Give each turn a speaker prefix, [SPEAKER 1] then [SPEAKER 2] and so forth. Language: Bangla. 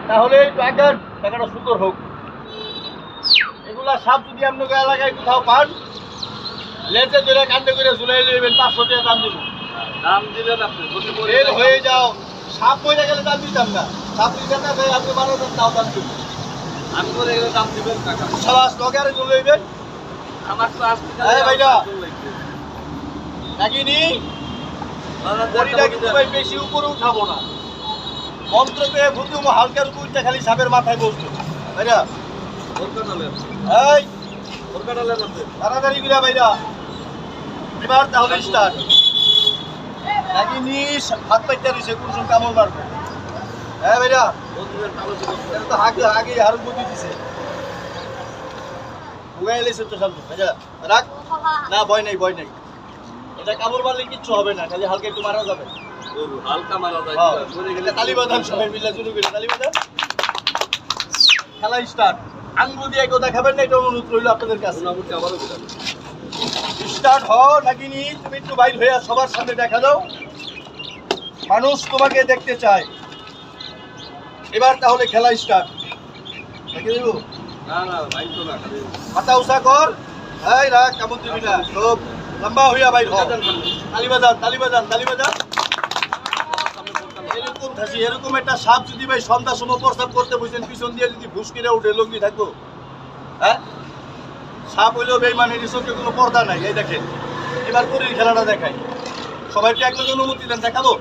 [SPEAKER 1] তাহলে টাকাটা সুন্দর হোক। এগুলা সাপ যদি আপনাকে এলাকায় কোথাও পান, লেজে ধরে কান্দে করে ঝুলাই নেবেন, 500 টাকা দাম দিব।
[SPEAKER 2] দাম দিবেন আপনি
[SPEAKER 1] বের হয়ে যাও। সাপ বইটা গেলে দাম দিতাম না, সাপ দিতাম না, আপনি 12,000 তাও দাম দিব।
[SPEAKER 2] আমি করে গেলে দাম দিবেন টাকা।
[SPEAKER 1] সাবাস, লগারে ঝুলাইবেন।
[SPEAKER 2] আমার তো আসতে
[SPEAKER 1] ভাইরা নাকি নি বড়িটা কিন্তু ভাই বেশি উপরে উঠাবো না। মন্ত্র পেয়ে ভুতুম হালকার উপরটা খালি সাপের মাথায় বসবো। ভাইরা এই তাড়াতাড়ি বিরা ভাইরা, এবার তাহলে স্টার্ট। নাকি নি হাত পাইতে দিছে কোন সময় কামড় মারবে। হ্যাঁ ভাইরা, এটা তো আগে হারুন বুদ্ধি দিছে। উগাই লেছে তো শান্ত। ভাইরা রাখ না, ভয় নাই ভয় নাই। এটা কামড় মারলে কিচ্ছু হবে না, খালি হালকা একটু মারা যাবে।
[SPEAKER 2] হালকা মারা যায়
[SPEAKER 1] মরে গেলে তালি বাঁধান, সবাই মিলে শুরু করে তালি বাঁধান। খেলা স্টার্ট। আঙ্গুল দিয়ে কেউ দেখাবেন না, এটা অনুরোধ রইল আপনাদের কাছে। স্টার্ট হ। নাকি নি তুমি একটু বাইর হয়ে সবার সামনে দেখা দাও, মানুষ তোমাকে দেখতে চায়। এবার তাহলে খেলা স্টার্ট। দেখে দেবো
[SPEAKER 2] না না ভাই তো না
[SPEAKER 1] মাথা উঁচা কর। এই রাখ, কেমন দিবি না, সব লম্বা হইয়া বাইর হ। তালি বাজান তালি বাজান তালি বাজান। এরকম থাকি, এরকম একটা সাপ যদি ভাই সন্ধ্যার সময় প্রস্তাব করতে বুঝছেন, পিছন দিয়ে যদি ভুসকিরে উঠে লঙ্গি থাকবো, হ্যাঁ? সাপ হইলেও বেইমানের চোখে কোনো পর্দা নাই। এই দেখেন, এবার করির খেলাটা দেখাই। সবাইকে একজন অনুমতি দেন, দেখাবো।